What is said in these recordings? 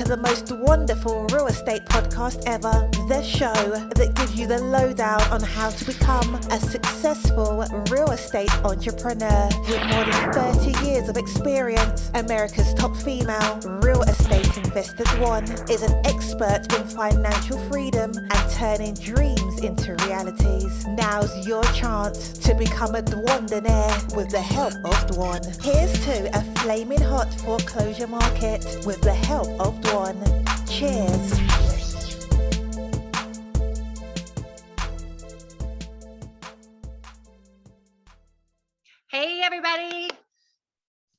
the most wonderful real estate podcast ever. The show that gives you the lowdown on how to become a successful real estate entrepreneur. With more than 30 years of experience, America's top female real estate investor Dwan is an expert in financial freedom and turning dreams into realities. Now's your chance to become a Dwandernaire with the help of Dwan. Here's to a flaming hot foreclosure market with the help of Dwan. Cheers. Hey everybody,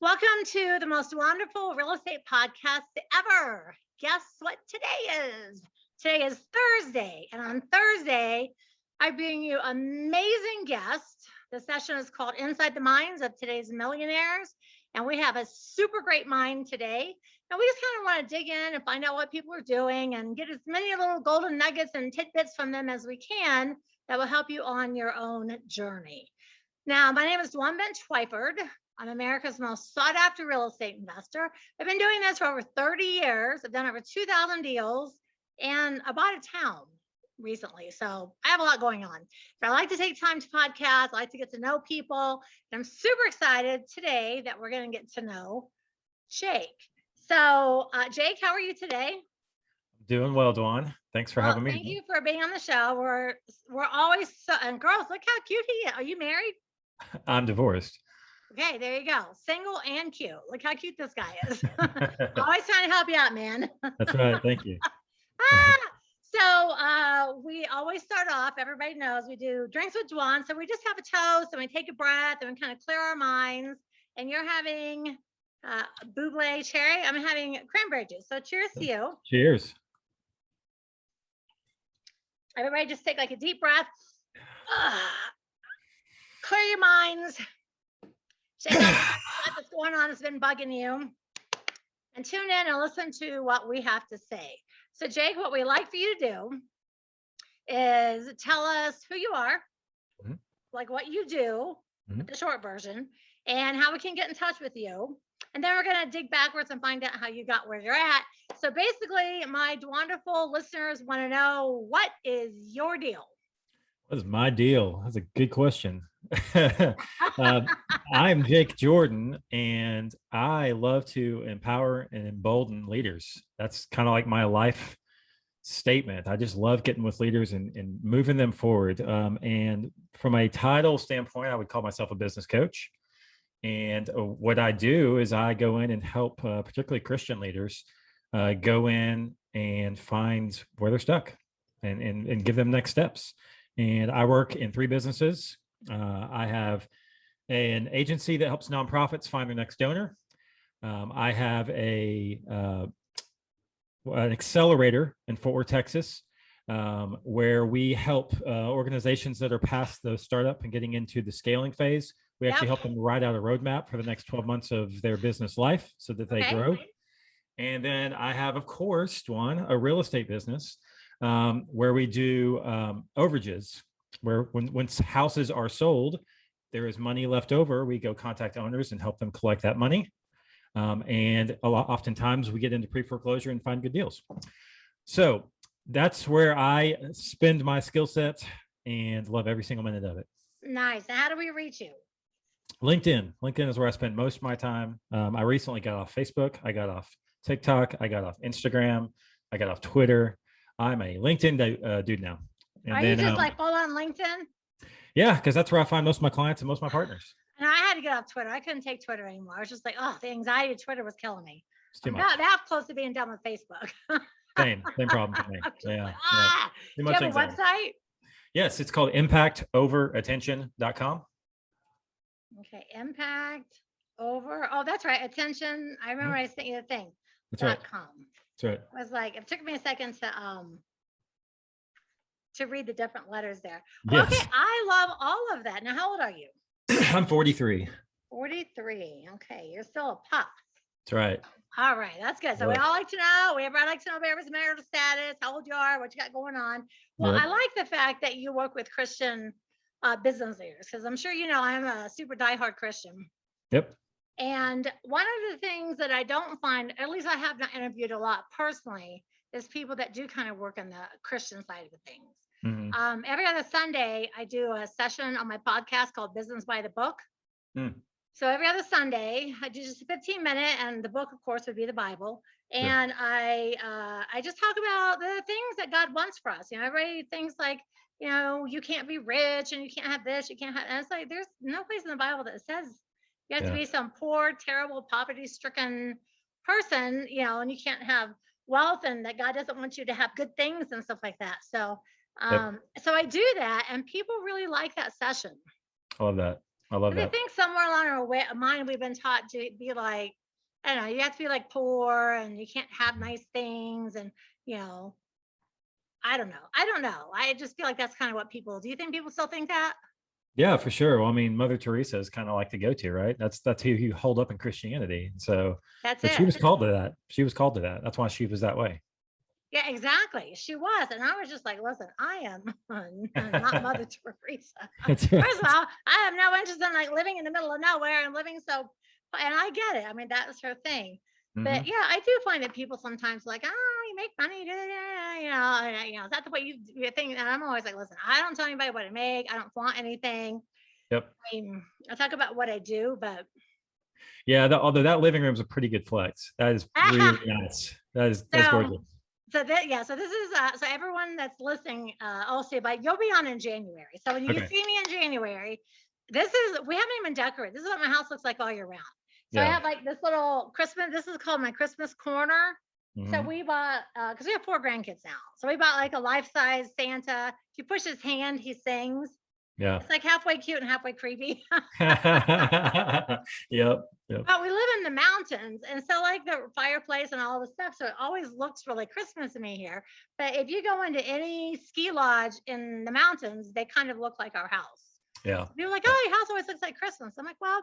welcome to the most wonderful real estate podcast ever. Guess what today is? Today is Thursday, and on Thursday, I bring you amazing guests. The session is called Inside the Minds of Today's Millionaires, and we have a super great mind today. And we just kind of want to dig in and find out what people are doing and get as many little golden nuggets and tidbits from them as we can that will help you on your own journey. Now, my name is Dwan Twyford. I'm America's most sought after real estate investor. I've been doing this for over 30 years. I've done over 2,000 deals, and I bought a town recently. So I have a lot going on, but I like to take time to podcast. I like to get to know people. And I'm super excited today that we're going to get to know Jake. So Jake, how are you today? Doing well, Dwan. Thanks for having me. Thank you for being on the show. We're always and girls, look how cute he is. Are you married? I'm divorced. Okay, there you go. Single and cute. Look how cute this guy is. Always trying to help you out, man. That's right. Thank you. So we always start off, everybody knows we do drinks with Dwan. So we just have a toast and we take a breath and we kind of clear our minds. And you're having buble cherry. I'm having cranberry juice. So cheers to you. Cheers. Everybody just take like a deep breath. Clear your minds. Shake out what's going on that's been bugging you. And tune in and listen to what we have to say. So Jake, what we like for you to do is tell us who you are, like what you do, the short version, and how we can get in touch with you. And then we're going to dig backwards and find out how you got where you're at. So basically, my Dwanderful listeners want to know, what is your deal? What is my deal? That's a good question. I'm Jake Jordan, and I love to empower and embolden leaders. That's kind of like my life statement. I just love getting with leaders and moving them forward. And from a title standpoint, I would call myself a business coach. And what I do is I go in and help particularly Christian leaders go in and find where they're stuck and give them next steps. And I work in 3 businesses. I have an agency that helps nonprofits find their next donor. I have an accelerator in Fort Worth, Texas, where we help organizations that are past the startup and getting into the scaling phase. We actually help them write out a roadmap for the next 12 months of their business life so that they grow. And then I have, of course, Dwan, a real estate business where we do overages, where when houses are sold, there is money left over. We go contact owners and help them collect that money. And oftentimes we get into pre-foreclosure and find good deals. So that's where I spend my skill set and love every single minute of it. Nice. And how do we reach you? LinkedIn. LinkedIn is where I spend most of my time. I recently got off Facebook. I got off TikTok. I got off Instagram. I got off Twitter. I'm a LinkedIn dude now. And are then, you just like full on LinkedIn? Yeah, because that's where I find most of my clients and most of my partners. And I had to get off Twitter. I couldn't take Twitter anymore. I was just like, oh, the anxiety of Twitter was killing me. It's too much. Not that close to being done with Facebook. Same problem for me. Yeah. Do you have a website? Yes, it's called impactoverattention.com. Okay, impact over. Oh, that's right. Attention. I remember I sent you the thing. That's right. .com. That's right. I was like, it took me a second to read the different letters there. Yes. Okay, I love all of that. Now, how old are you? I'm 43. 43. Okay, you're still a pup. That's right. All right, that's good. So we all like to know. Everybody likes to know about everybody's marital status, how old you are, what you got going on. Well, I like the fact that you work with Christian business leaders, because I'm sure you know I'm a super diehard Christian. Yep. And one of the things that I don't find, at least I have not interviewed a lot personally, is people that do kind of work on the Christian side of things. Mhm. Every other Sunday, I do a session on my podcast called Business by the Book. Mm. So every other Sunday, I do just a 15-minute, and the book, of course, would be the Bible. Sure. And I just talk about the things that God wants for us. Everybody thinks like, you can't be rich and you can't have this, you can't have. And it's like there's no place in the Bible that says you have to Yeah. be some poor, terrible, poverty-stricken person, and you can't have wealth, and that God doesn't want you to have good things and stuff like that. So, Yep. so I do that, and people really like that session. I love that. I love And I that. think somewhere along our way, mind, we've been taught to be like, I don't know, you have to be like poor and you can't have nice things. And, I don't know. I don't know. I just feel like that's kind of what people, do you think people still think that? Yeah, for sure. Well, I mean, Mother Teresa is kind of like the go-to, right? That's who you hold up in Christianity. So, That's but she was it. called to that. She was called to that. That's why she was that way. Yeah, exactly. She was. And I was just like, listen, I am not Mother Teresa. That's right. First of all, I have no interest in like living in the middle of nowhere and living so, and I get it. I mean, that was her thing. But Mhm. yeah, I do find that people sometimes like, oh, you make money, is that the way you think? And I'm always like, listen, I don't tell anybody what I make. I don't flaunt anything. Yep. I mean, I talk about what I do, but Yeah. Although that living room is a pretty good flex. That is really nice. That's gorgeous. So this is so everyone that's listening, also, but you'll be on in January. So when you Okay. see me in January, we haven't even decorated. This is what my house looks like all year round. So I Yeah. have like this little Christmas. This is called my Christmas corner. So Mhm. we bought because we have 4 grandkids now. So we bought like a life-size Santa. If you push his hand, he sings. Yeah. It's like halfway cute and halfway creepy. Yep. Yep. But we live in the mountains, and so like the fireplace and all the stuff, so it always looks really Christmas to me here. But if you go into any ski lodge in the mountains, they kind of look like our house. Yeah. People are like, oh, your house always looks like Christmas. I'm like, well,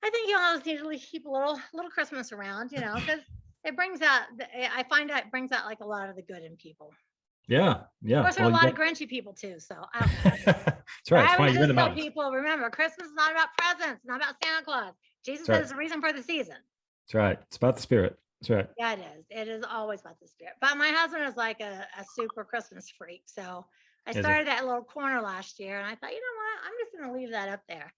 I think you always need to keep a little Christmas around, because it brings out. I find out it brings out like a lot of the good in people. Yeah. Of Yeah. course, there are a lot of Grinchy people too. So I don't know. That's right. That's I why would you're in the just tell mountains. people, remember, Christmas is not about presents, not about Santa Claus. Jesus That's right. is the reason for the season. That's right. It's about the spirit. That's right. Yeah, it is. It is always about the spirit. But my husband is like a super Christmas freak. So I Is he? started that little corner last year, and I thought, you know what? I'm just going to leave that up there.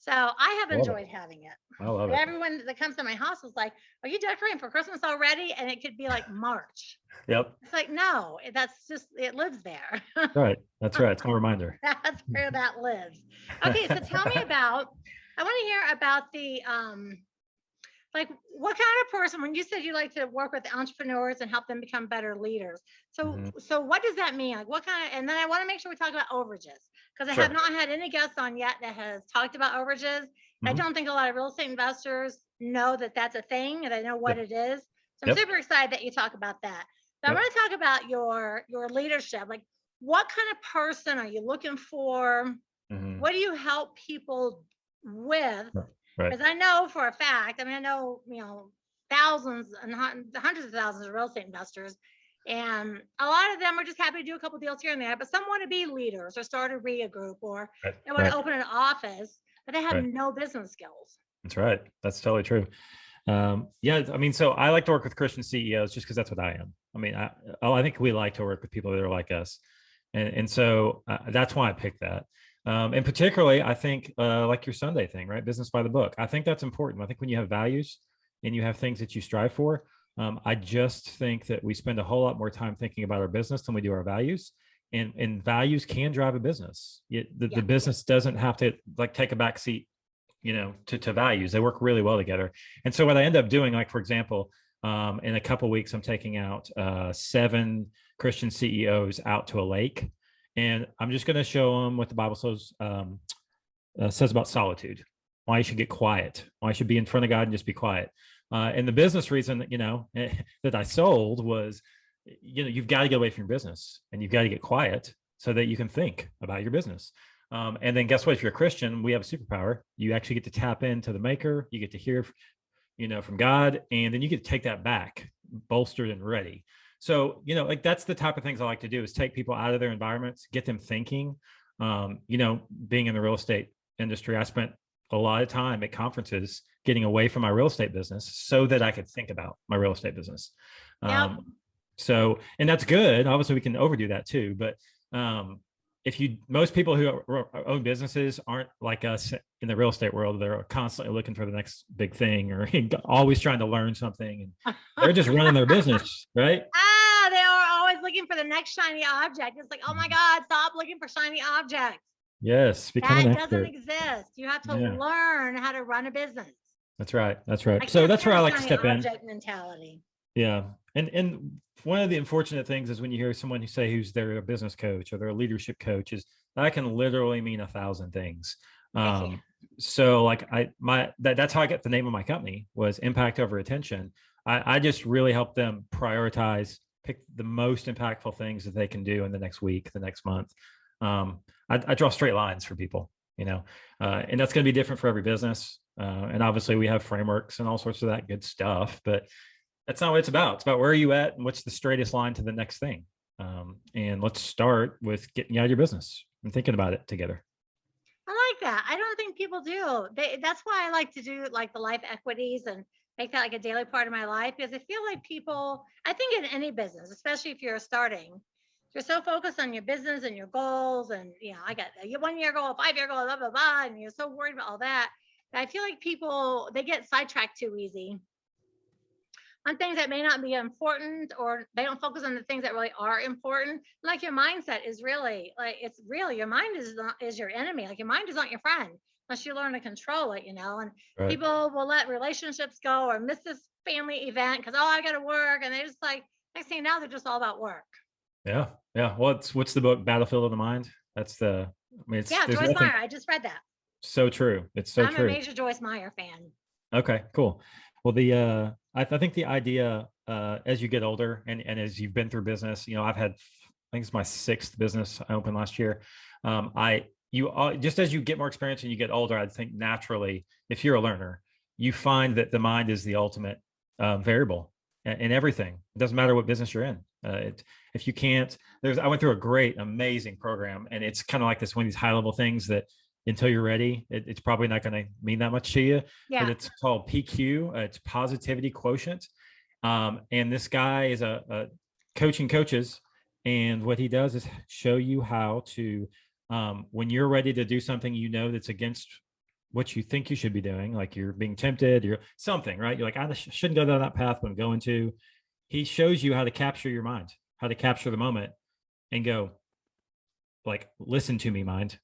So I have Love it. enjoyed having it. I love But it. everyone that comes to my house is like, are you decorating for Christmas already? And it could be like March. Yep. It's like, no, that's just, it lives there. Right. That's right. It's my reminder. That's where that lives. Okay, so tell me about, I want to hear about the, like what kind of person, when you said you like to work with entrepreneurs and help them become better leaders. So, Mhm. so what does that mean? Like what kind of, and then I want to make sure we talk about overages because I Sure. have not had any guests on yet that has talked about overages. I Mhm. don't think a lot of real estate investors know that that's a thing and they know what Yep. it is. So I'm Yep. super excited that you talk about that. But I Yep. want to talk about your leadership. Like what kind of person are you looking for? Mhm. What do you help people with? Right. Because I know for a fact, I mean, I know, thousands and hundreds of thousands of real estate investors, and a lot of them are just happy to do a couple deals here and there, but some want to be leaders or start a RIA group or Right. they want Right. to open an office, but they have Right. no business skills. That's right. That's totally true. Yeah, I mean, so I like to work with Christian CEOs just because that's what I am. I mean, I think we like to work with people that are like us, and so that's why I picked that. And particularly, I think like your Sunday thing, right? Business by the book. I think that's important. I think when you have values and you have things that you strive for, I just think that we spend a whole lot more time thinking about our business than we do our values. And values can drive a business. The business doesn't have to like take a back seat, to values. They work really well together. And so what I end up doing, like for example, in a couple of weeks, I'm taking out 7 Christian CEOs out to a lake. And I'm just going to show them what the Bible says about solitude, why you should get quiet, why you should be in front of God and just be quiet. And the business reason, that I sold was, you've got to get away from your business and you've got to get quiet so that you can think about your business. And then guess what? If you're a Christian, we have a superpower. You actually get to tap into the maker. You get to hear, from God, and then you get to take that back bolstered and ready. So, like that's the type of things I like to do is take people out of their environments, get them thinking. Being in the real estate industry, I spent a lot of time at conferences getting away from my real estate business so that I could think about my real estate business. Yep. So, and that's good. Obviously, we can overdo that too. But most people who own businesses aren't like us in the real estate world. They're constantly looking for the next big thing or always trying to learn something. And they're just running their business, right? They are always looking for the next shiny object. It's like, oh my God, stop looking for shiny objects. Yes, become an expert. That doesn't exist. You have to learn how to run a business. That's right. That's right. So that's where I like to step in. Mentality. Yeah. And one of the unfortunate things is when you hear someone who's they're a business coach or they're a leadership coach, is that can literally mean 1,000 things. So like that's how I get the name of my company, was Impact Over Attention. I just really help them prioritize, pick the most impactful things that they can do in the next week, the next month. I draw straight lines for people, and that's going to be different for every business. And obviously we have frameworks and all sorts of that good stuff, but that's not what it's about. It's about where are you at and what's the straightest line to the next thing. And let's start with getting you out of your business and thinking about it together. I like that. I don't think people do. That's why I like to do like the life equities and make that like a daily part of my life, because I feel like people, I think in any business, especially if you're starting, you're so focused on your business and your goals. And, I got a 1-year goal, a 5-year goal, blah, blah, blah. And you're so worried about all that. I feel like people, they get sidetracked too easy on things that may not be important, or they don't focus on the things that really are important. Like your mindset is really it's real. Your mind is your enemy. Like your mind is not your friend unless you learn to control it, and right. People will let relationships go or miss this family event because, I got to work. And they just next thing now, they're just all about work. Yeah. Yeah. What's the book, Battlefield of the Mind? That's Joyce Meyer. I just read that. So true. It's so true. I'm a major Joyce Meyer fan. Okay, cool. Well, I think the idea, as you get older and as you've been through business, I've had, I think it's my 6th business I opened last year. Just as you get more experience and you get older, I think naturally, if you're a learner, you find that the mind is the ultimate variable in everything. It doesn't matter what business you're in. If you can't, I went through a great, amazing program, and it's kind of like one of these high level things that until you're ready, it's probably not going to mean that much to you. Yeah. But it's called PQ. It's positivity quotient. And this guy is a coaching coaches. And what he does is show you how to, when you're ready to do something, that's against what you think you should be doing, like you're being tempted, you're something, right? You're like, I shouldn't go down that path, but I'm going to. He shows you how to capture your mind, how to capture the moment and go, listen to me, mind.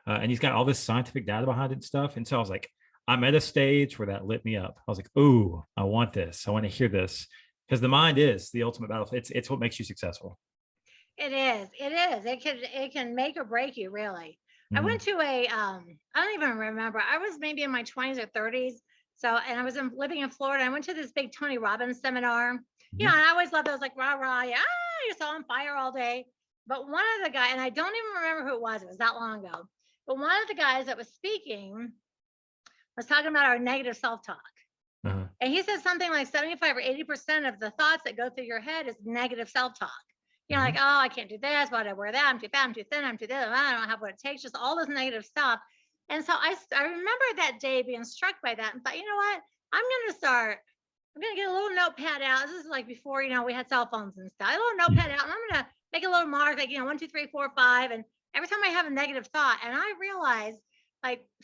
And he's got all this scientific data behind it and stuff. And so I was like, I'm at a stage where that lit me up. I was like, ooh, I want this. I want to hear this, because the mind is the ultimate battlefield. It's what makes you successful. It is. It can make or break you, really. Mm-hmm. I went to I don't even remember. I was maybe in my 20s or 30s. So, and I was living in Florida. I went to this big Tony Robbins seminar. Mm-hmm. And I always loved those rah, rah, yeah, you're so on fire all day. But one of the guys, and I don't even remember who it was that long ago. But one of the guys that was speaking was talking about our negative self-talk. Uh-huh. And he said something like 75 or 80% of the thoughts that go through your head is negative self-talk. Like, I can't do this. Why did I wear that? I'm too fat. I'm too thin. I'm too this. I don't have what it takes. Just all this negative stuff. And so I remember that day being struck by that and thought, you know what? I'm going to get a little notepad out. This is like before, we had cell phones and stuff. A little notepad out. And I'm going to make a little mark, 1, 2, 3, 4, 5. And every time I have a negative thought, and I realized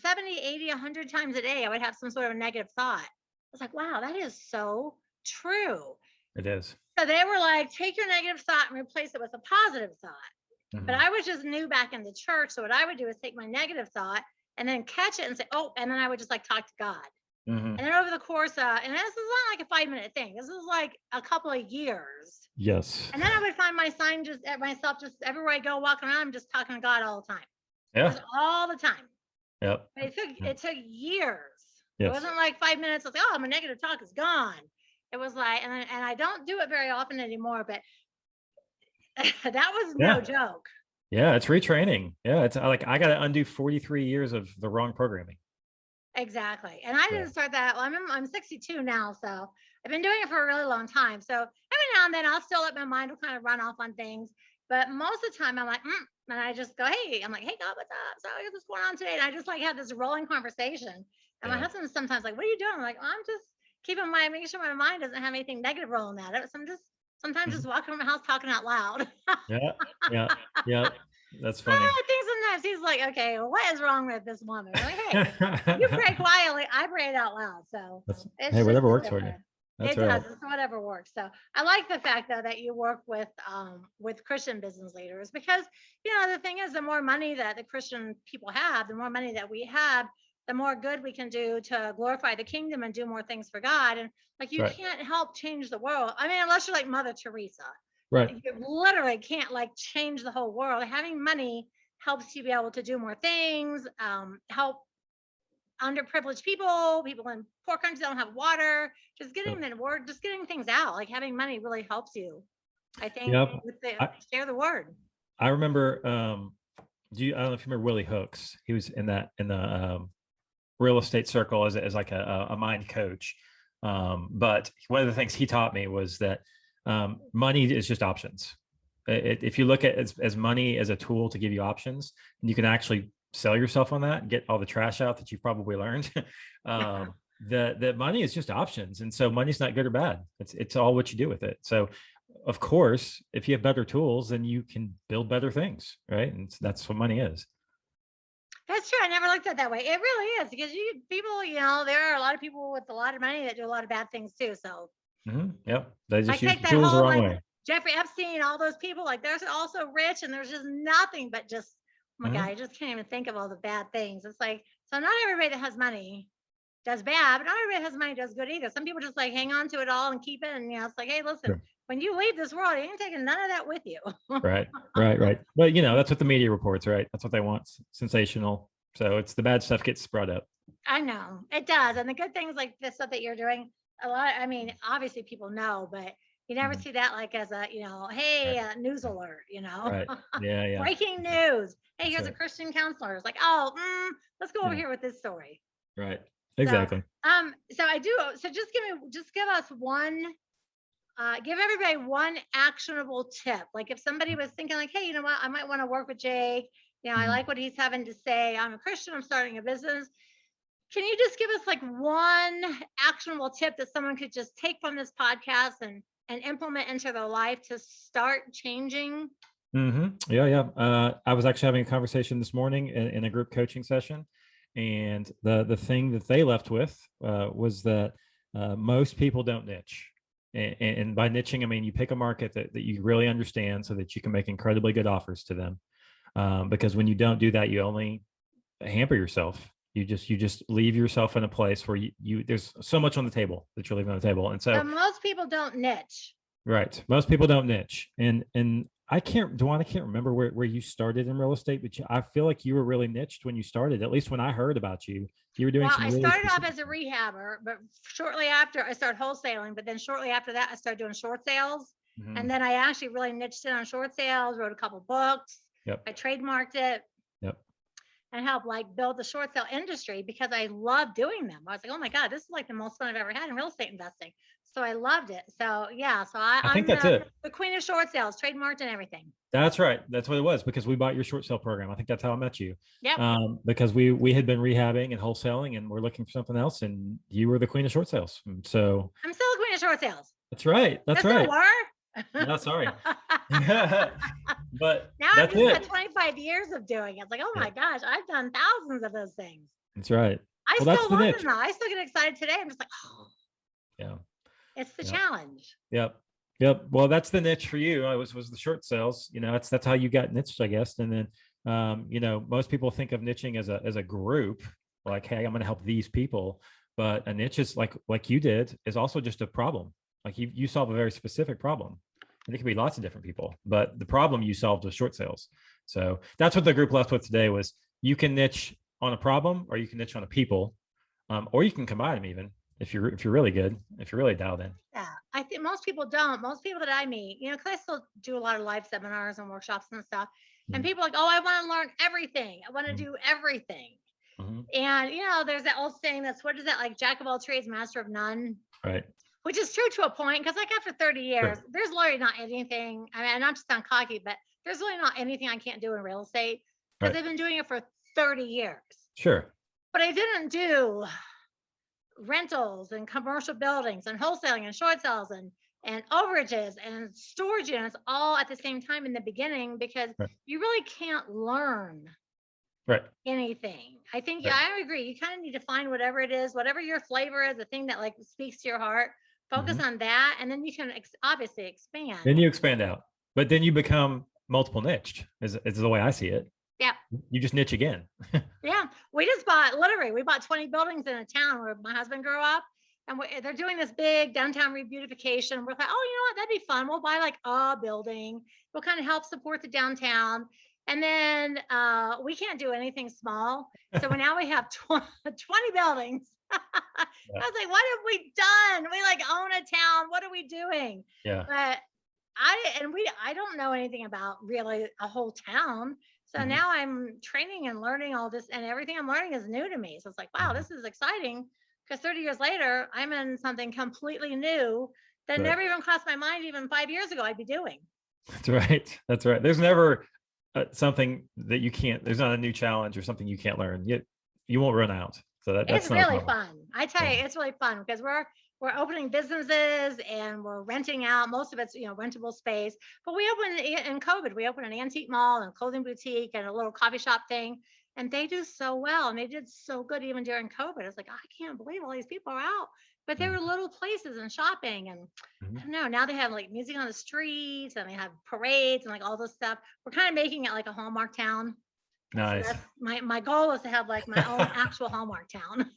70, 80, 100 times a day, I would have some sort of a negative thought. I was like, wow, that is so true. It is. So they were like, take your negative thought and replace it with a positive thought. Mm-hmm. But I was just new back in the church. So what I would do is take my negative thought and then catch it and say, oh, and then I would just talk to God. Mm-hmm. And then over the course of, and this is not like a 5-minute thing. This is like a couple of years. Yes. And then I would find myself just everywhere I go, walking around, I'm just talking to God all the time. Yeah. Just all the time. Yep. But it took years. Yes. It wasn't like 5 minutes. I was like, my negative talk is gone. It was like, and I don't do it very often anymore, but that was no joke. Yeah, it's retraining. Yeah, it's like I got to undo 43 years of the wrong programming. Exactly. And I didn't start that. Well, I'm 62 now, so I've been doing it for a really long time. So every now and then I'll still let my mind will kind of run off on things. But most of the time I'm like, and I just go, hey, I'm like, hey God, what's up? So what's going on today? And I just like have this rolling conversation. And my husband's sometimes like, what are you doing? I'm like, I'm just making sure my mind doesn't have anything negative rolling at it. So I'm just sometimes just walking around my house talking out loud. Yeah. That's funny. I think sometimes he's like, okay, well, what is wrong with this woman? I'm like, hey, you pray quietly, I pray it out loud. So hey, whatever works for you. That's it right. does. It's whatever works. So I like the fact though that you work with Christian business leaders, because the thing is, the more money that the Christian people have, the more money that we have, the more good we can do to glorify the kingdom and do more things for God. And like you can't help change the world. I mean, unless you're like Mother Teresa. Right. You literally can't like change the whole world. Having money helps you be able to do more things, help underprivileged people in poor countries that don't have water, just getting the word, just getting things out. Like having money really helps you, I think, share the word. I remember, I don't know if you remember Willie Hooks. He was in the real estate circle as like a mind coach. But one of the things he taught me was that money is just options. If you look at as money as a tool to give you options, you can actually sell yourself on that and get all the trash out that you've probably learned. That money is just options. And so money's not good or bad. It's all what you do with it. So of course, if you have better tools, then you can build better things, right? And that's what money is. That's true. I never looked at it that way. It really is, because people, there are a lot of people with a lot of money that do a lot of bad things too. So yep, they just use take the tools the wrong way. Jeffrey Epstein, all those people, like they're also rich and there's just nothing but just, oh my God, I just can't even think of all the bad things. It's like, so not everybody that has money does bad, but not everybody that has money does good either. Some people just like hang on to it all and keep it. And it's like, hey, listen, when you leave this world, you ain't taking none of that with you. Right. But that's what the media reports, right? That's what they want. Sensational. So it's the bad stuff gets spread up. I know it does. And the good things like the stuff that you're doing, a lot, I mean, obviously people know, but you never see that like as a, hey, news alert, Right. Yeah. Breaking news. Hey, here's a Christian counselor. It's like, let's go over here with this story. Right. Exactly. So I do. So just give us one, give everybody one actionable tip. Like if somebody was thinking like, hey, you know what, I might want to work with Jake. I like what he's having to say. I'm a Christian. I'm starting a business. Can you just give us like one actionable tip that someone could just take from this podcast and implement into their life to start changing? Yeah. I was actually having a conversation this morning in a group coaching session, and the thing that they left with was that most people don't niche. And by niching, I mean you pick a market that you really understand so that you can make incredibly good offers to them. Because when you don't do that, you only hamper yourself. You just leave yourself in a place where you there's so much on the table that you're leaving on the table. And so most people don't niche. Right. Most people don't niche. And I can't remember where you started in real estate, but I feel like you were really niched when you started. At least when I heard about you, you were doing I started off as a rehabber, but shortly after I started wholesaling, but then shortly after that, I started doing short sales. And then I actually really niched in on short sales, wrote a couple books. Yep. I trademarked it. Yep. And helped like build the short sale industry because I love doing them. I was like, oh my God, this is like the most fun I've ever had in real estate investing. So I loved it. So yeah, I think that's it. The queen of short sales, trademarked and everything. That's right. That's what it was, because we bought your short sale program. I think that's how I met you. Yeah. Because we had been rehabbing and wholesaling and we're looking for something else, and you were the queen of short sales. So I'm still the queen of short sales. That's right. That's right. No, sorry. But now I've just got 25 years of doing it. It's like, oh my gosh, I've done thousands of those things. That's right. I still love them though. I still get excited today. I'm just like, oh. Yeah. It's the challenge. Yep. Well, that's the niche for you. Was the short sales. That's how you got niched, I guess. And then most people think of niching as a group, like, hey, I'm going to help these people. But a niche is like you did, is also just a problem. Like you solve a very specific problem. And it could be lots of different people, but the problem you solved was short sales. So that's what the group left with today was you can niche on a problem, or you can niche on a people, or you can combine them even if you're really good, if you're really dialed in. Yeah, I think most people don't. Most people that I meet, because I still do a lot of live seminars and workshops and stuff. And people are like, oh, I want to learn everything. I want to do everything. And, there's that old saying what is that, like jack of all trades, master of none. Right. which is true to a point. Because like after 30 years, Sure. there's literally not anything. I mean, not to sound cocky, but there's really not anything I can't do in real estate because Right. I've been doing it for 30 years. Sure. But I didn't do rentals and commercial buildings and wholesaling and short sales and overages and storage units all at the same time in the beginning because Right. you really can't learn Right. anything. I think, Right. yeah, I agree. You kind of need to find whatever it is, whatever your flavor is, the thing that like speaks to your heart, focus Mhm. on that. And then you can obviously expand. Then you expand out, but then you become multiple niched is the way I see it. Yeah. You just niche again. Yeah. We bought 20 buildings in a town where my husband grew up. And they're doing this big downtown rebeautification. We're like, oh, you know what? That'd be fun. We'll buy like a building. We'll kind of help support the downtown. And then we can't do anything small. So now we have 20 buildings. Yeah. I was like, what have we done? We like own a town. What are we doing? Yeah. But I don't know anything about really a whole town. So Mhm. now I'm training and learning all this, and everything I'm learning is new to me. So it's like, wow, Mhm. this is exciting. Because 30 years later, I'm in something completely new that Right. never even crossed my mind even 5 years ago I'd be doing. That's right. That's right. There's never something that you can't. There's not a new challenge or something you can't learn. You won't run out. So that's It's not a really problem. fun. I tell you, Yeah. it's really fun because we're opening businesses and we're renting out. Most of it's rentable space. But we opened in COVID. We opened an antique mall and a clothing boutique and a little coffee shop thing, and they do so well. And they did so good even during COVID. It's like I can't believe all these people are out. But they were Mhm. little places and shopping, and I Mhm. don't know. Now they have like music on the streets and they have parades and like all this stuff. We're kind of making it like a Hallmark town. So Nice. that's my goal is to have like my own actual Hallmark town.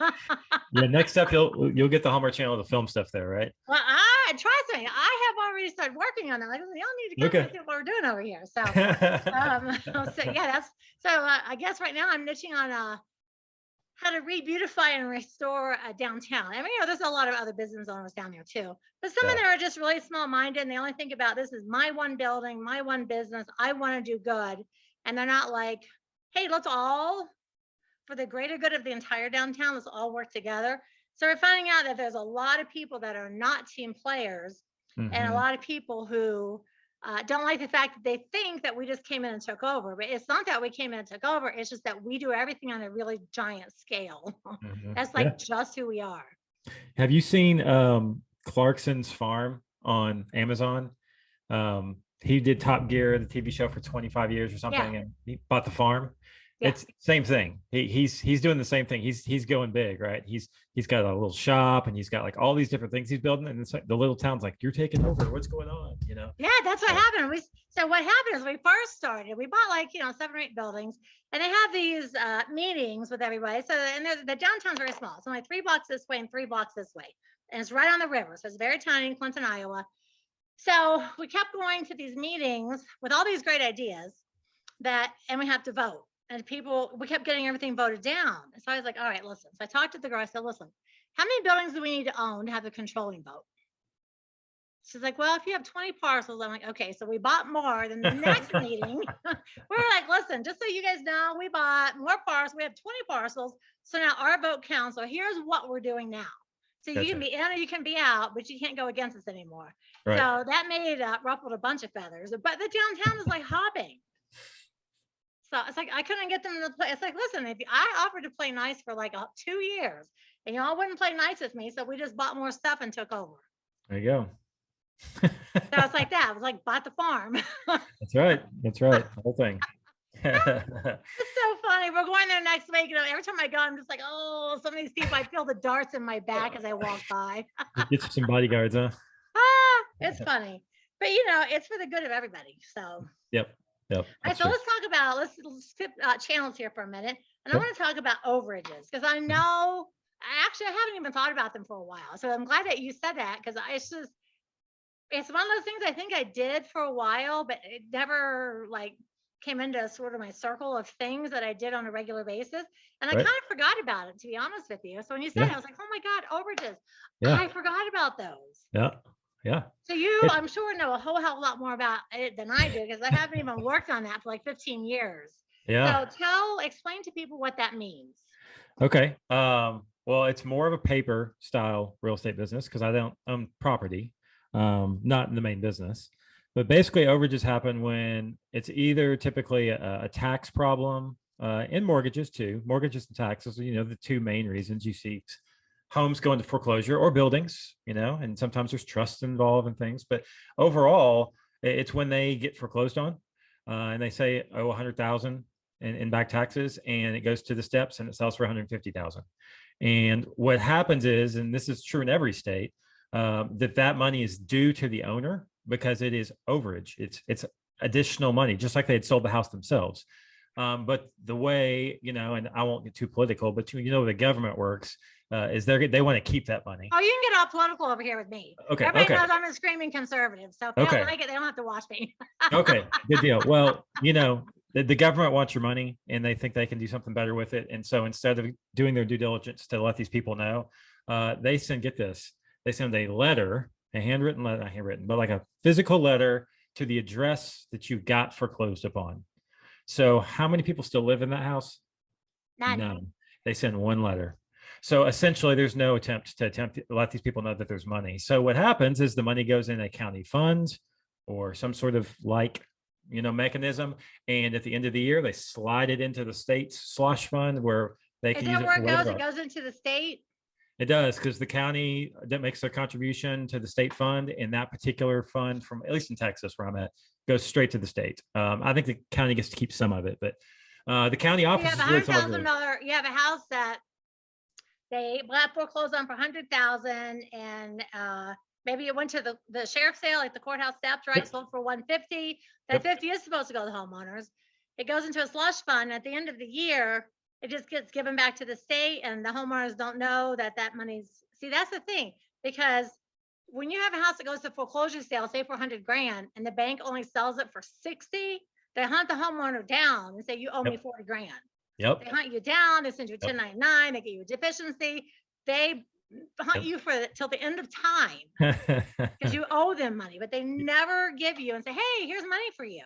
Yeah. Next up, you'll get the Hallmark Channel to film stuff there, right? Well, trust me, I have already started working on that. Like, y'all need to come and Okay. see what we're doing over here. So, so yeah, I guess right now I'm niching on how to re-beautify and restore downtown. I mean, there's a lot of other business owners down there too, but some of Yeah. them are just really small-minded and they only think about this is my one building, my one business. I want to do good, and they're not like, hey, let's all for the greater good of the entire downtown, let's all work together. So we're finding out that there's a lot of people that are not team players and a Mhm. lot of people who don't like the fact that they think that we just came in and took over. But it's not that we came in and took over. It's just that we do everything on a really giant scale. Mhm. That's Yeah. like just who we are. Have you seen Clarkson's Farm on Amazon? He did Top Gear, the TV show, for 25 years or something, Yeah. and he bought the farm. Yeah. It's same thing. He's doing the same thing. He's going big, right? He's got a little shop and he's got like all these different things he's building, and it's like the little town's like, you're taking over. What's going on? Yeah, that's what happened. So what happened is we first started, we bought like, 7 or 8 buildings, and they have these meetings with everybody. So, and the downtown's very small. It's only 3 blocks this way and 3 blocks this way. And it's right on the river. So it's very tiny in Clinton, Iowa. So we kept going to these meetings with all these great ideas and we have to vote. And we kept getting everything voted down. And so I was like, all right, listen. So I talked to the girl. I said, listen, how many buildings do we need to own to have the controlling vote? She's like, well, if you have 20 parcels, I'm like, okay. So we bought more than the next meeting. We were like, listen, just so you guys know, we bought more parcels. We have 20 parcels. So now our vote counts. So here's what we're doing now. So you can be in or you can be out, but you can't go against us anymore. Right. So that ruffled a bunch of feathers. But the downtown is like hopping. So it's like I couldn't get them to play. It's like, listen, if I offered to play nice for like 2 years, and y'all wouldn't play nice with me, so we just bought more stuff and took over. There you go. So it's like that. It was like bought the farm. That's right. That's right. The whole thing. It's so funny. We're going there next week. Every time I go, I'm just like, oh, some of these people, I feel the darts in my back as I walk by. Get you some bodyguards, huh? It's funny, but it's for the good of everybody. So. Yep. All right, so let's talk about let's skip channels here for a minute, and I want to talk about overages because I know I haven't even thought about them for a while. So I'm glad that you said that because it's one of those things I think I did for a while, but it never like came into sort of my circle of things that I did on a regular basis, and I kind of forgot about it, to be honest with you. So when you said it, I was like, oh my God, overages! Yeah. I forgot about those. Yeah. Yeah. So I'm sure, know a whole hell of a lot more about it than I do because I haven't even worked on that for like 15 years. Yeah. So explain to people what that means. Okay. Well, Well, it's more of a paper style real estate business because I don't own property, not in the main business. But basically, overages happen when it's either typically a tax problem, in mortgages too. Mortgages and taxes, the two main reasons you see homes go into foreclosure, or buildings, and sometimes there's trust involved and things. But overall, it's when they get foreclosed on, and they say, oh, 100,000 in back taxes, and it goes to the steps and it sells for 150,000. And what happens is, and this is true in every state, that money is due to the owner because it is overage. It's additional money, just like they had sold the house themselves. But the way, and I won't get too political, but the government works, is they want to keep that money. Oh, you can get all political over here with me. Okay. Everybody knows I'm a screaming conservative. So if they don't like it, they don't have to watch me. Okay, good deal. Well, the government wants your money and they think they can do something better with it. And so instead of doing their due diligence to let these people know, they send a letter, a handwritten letter, not handwritten, but like a physical letter to the address that you got foreclosed upon. So how many people still live in that house? None. They send one letter. So essentially there's no attempt to let these people know that there's money. So what happens is the money goes in a county fund or some sort of mechanism. And at the end of the year, they slide it into the state's slush fund where they can use it. Is that where it goes? It goes into the state? It does, because the county that makes their contribution to the state fund, and that particular fund, from at least in Texas where I'm at, goes straight to the state. I think the county gets to keep some of it, but the county office. You have $100,000. You have a house that they foreclosed on for $100,000, and maybe it went to the sheriff's sale, like the courthouse steps, right? Yep. Sold for $150. That $50 is supposed to go to the homeowners. It goes into a slush fund. At the end of the year, it just gets given back to the state, and the homeowners don't know that money's. See, that's the thing, because when you have a house that goes to foreclosure sale, say for $100,000, and the bank only sells it for $60, they hunt the homeowner down and say, you owe me $40,000. Yep. They hunt you down. They send you a 1099. They get you a deficiency. They hunt you till the end of time because you owe them money, but they never give you and say, hey, here's money for you.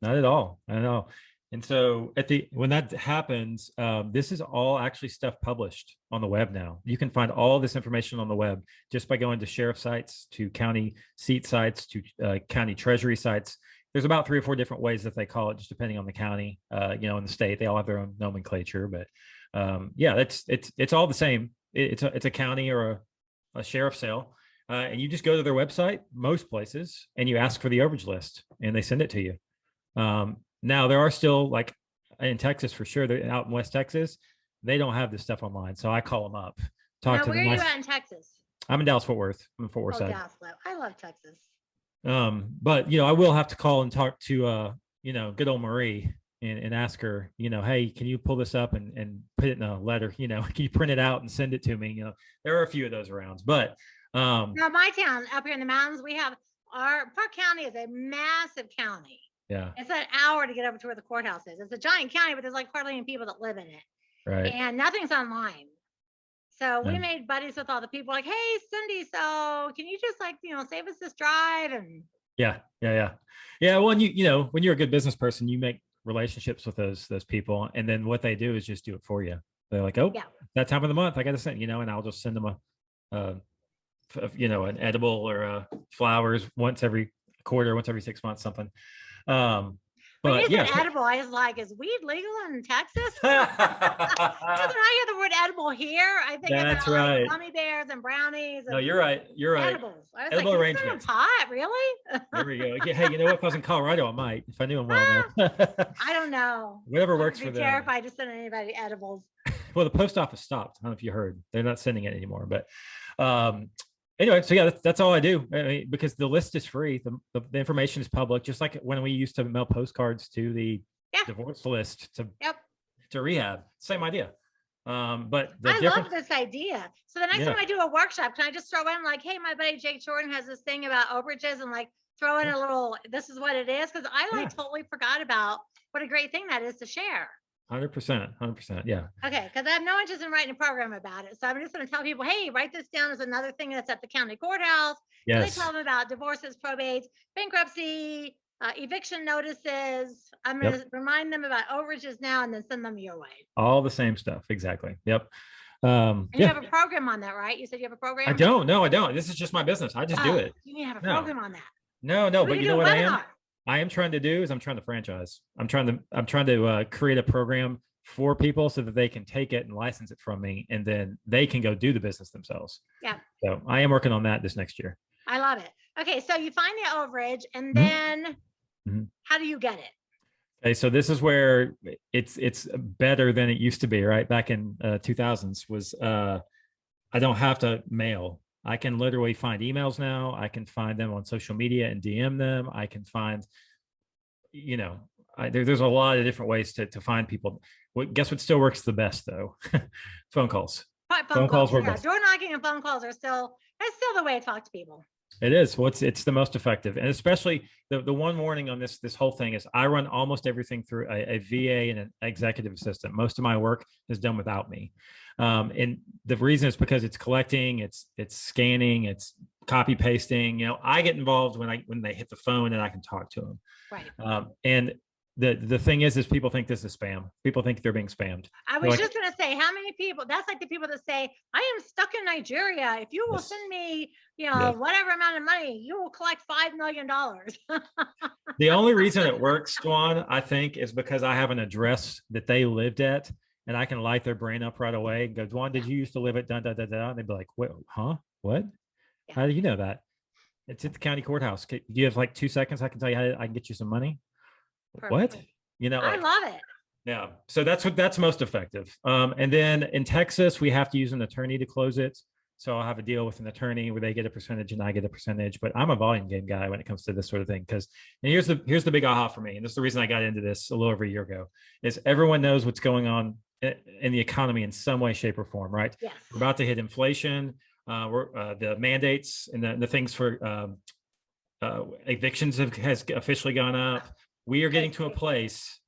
Not at all. I know. And so when that happens, this is all actually stuff published on the web now. You can find all this information on the web just by going to sheriff sites, to county seat sites, to county treasury sites. There's about 3 or 4 different ways that they call it, just depending on the county, in the state. They all have their own nomenclature, but it's all the same. It's a county or a sheriff sale, and you just go to their website, most places, and you ask for the overage list, and they send it to you. Now there are still, like in Texas for sure, they're out in West Texas, they don't have this stuff online, so I call them up, talk to them. Where are you at in Texas? I'm in Dallas Fort Worth. I'm in Fort Worth side. I love Texas. But I will have to call and talk to good old Marie and ask her, hey, can you pull this up and put it in a letter? Can you print it out and send it to me? There are a few of those around, but now my town up here in the mountains, we have Park County is a massive county. Yeah, it's an hour to get over to where the courthouse is. It's a giant county, but there's like hardly any people that live in it. Right. And nothing's online. So we made buddies with all the people, like, hey, Cindy, so can you just save us this drive? And yeah. Well, when when you're a good business person, you make relationships with those people, and then what they do is just do it for you. They're like, oh, that time of the month, I got to send, and I'll just send them an edible or flowers once every quarter, once every 6 months, something. But edible, I was like, is weed legal in Texas? Because when I hear the word edible here, I think that's about right. Gummy bears and brownies. No, you're right. Edibles. I was edible like, arrangements. Pot, really? There we go. Hey, you know what? If I was in Colorado, I might, if I knew them well enough. I don't know. Whatever works for them. I'm terrified to send anybody edibles. Well, the post office stopped. I don't know if you heard. They're not sending it anymore. But anyway, so that's all I do. I mean, because the list is free. The information is public, just like when we used to mail postcards to the divorce list to rehab. Same idea. But I love this idea. So the next time I do a workshop, can I just throw in like, hey, my buddy Jake Jordan has this thing about overages, and like throw in a little, this is what it is? Because I totally forgot about what a great thing that is to share. 100%. Yeah. Okay. Because I have no interest in writing a program about it. So I'm just going to tell people, hey, write this down as another thing that's at the county courthouse. Yes. They tell them about divorces, probates, bankruptcy, eviction notices. I'm going to remind them about overages now and then send them your way. All the same stuff. Exactly. Yep. And you Yeah, have a program on that, right? You said you have a program? I don't. No, I don't. This is just my business. I just do it. You need to have a No, program on that. no, We but could you do know a what webinar. I am trying to do is I'm trying to franchise. I'm trying to create a program for people so that they can take it and license it from me, and then they can go do the business themselves. Yeah. So I am working on that this next year. I love it. Okay, so you find the overage, and Mhm. then Mhm. how do you get it? Okay, so this is where it's better than it used to be, right? Back in 2000s was I don't have to mail. I can literally find emails now. I can find them on social media and DM them. I can find, there's a lot of different ways to find people. Guess what still works the best though? Phone calls. Phone calls. work Yeah, best. door knocking and phone calls that's still the way to talk to people. It is. Well, it's the most effective, and especially the one warning on this whole thing is I run almost everything through a VA and an executive assistant. Most of my work is done without me, and the reason is because it's collecting, it's scanning, it's copy pasting. I get involved when they hit the phone and I can talk to them. Right. And the thing is people think this is spam. People think they're being spammed. I was just going to say, how many people, that's like the people that say, I am stuck in Nigeria. If you will send me, whatever amount of money, you will collect $5 million. The only reason it works, Dwan, I think, is because I have an address that they lived at, and I can light their brain up right away and go, Dwan, did you used to live at da da da da? And they'd be like, what? Huh? What? Yeah. How do you know that? It's at the county courthouse. Do you have like 2 seconds? I can tell you how I can get you some money. Perfect. What? I love it. Yeah. So that's most effective. And then in Texas, we have to use an attorney to close it. So I'll have a deal with an attorney where they get a percentage and I get a percentage. But I'm a volume game guy when it comes to this sort of thing. Because here's the big aha for me, and this is the reason I got into this a little over a year ago, is everyone knows what's going on in the economy in some way, shape, or form, right? Yes. We're about to hit inflation. The mandates and the things for evictions has officially gone up. We are getting to a place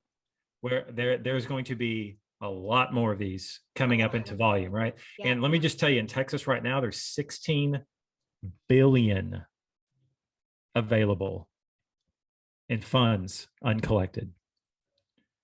where there's going to be a lot more of these coming up into volume, right? Yeah. And let me just tell you, in Texas right now, there's 16 billion available in funds uncollected.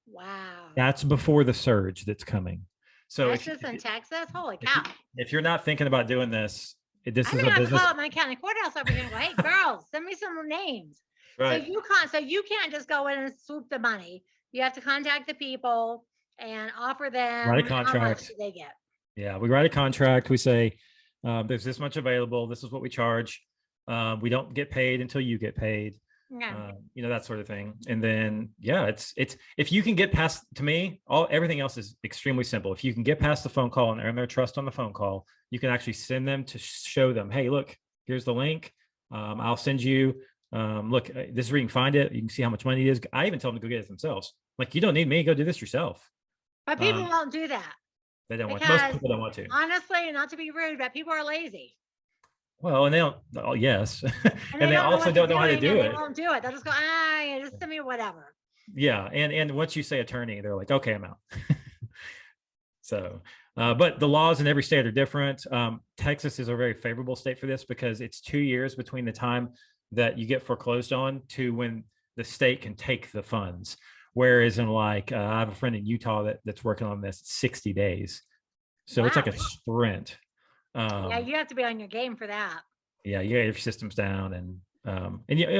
Wow. That's before the surge that's coming. So that's just in Texas? Holy cow. If you're not thinking about doing this is a business. I'm going to call up my county courthouse over here and go, hey, girls, send me some names. Right. So you can't just go in and swoop the money. You have to contact the people and offer them write a contract. How much they get. Yeah, we write a contract. We say there's this much available. This is what we charge. We don't get paid until you get paid. Yeah. That sort of thing. And then it's if you can get past, to me, everything else is extremely simple. If you can get past the phone call and earn their trust on the phone call, you can actually send them to show them, hey, look, here's the link. I'll send you. Look, this is where you can find it. You can see how much money it is. I even tell them to go get it themselves. Like, you don't need me. Go do this yourself. But people won't do that. They don't want. Most people don't want to. Honestly, not to be rude, but people are lazy. Well, and they don't. Oh, yes, and they also don't know how to do it. They won't do it. They'll just go, just send me whatever. Yeah, and once you say attorney, they're like, okay, I'm out. So, but the laws in every state are different. Texas is a very favorable state for this because it's 2 years between the time that you get foreclosed on to when the state can take the funds. Whereas in I have a friend in Utah that's working on this 60 days. So It's like a sprint. Yeah, you have to be on your game for that. Yeah, you get your systems down, and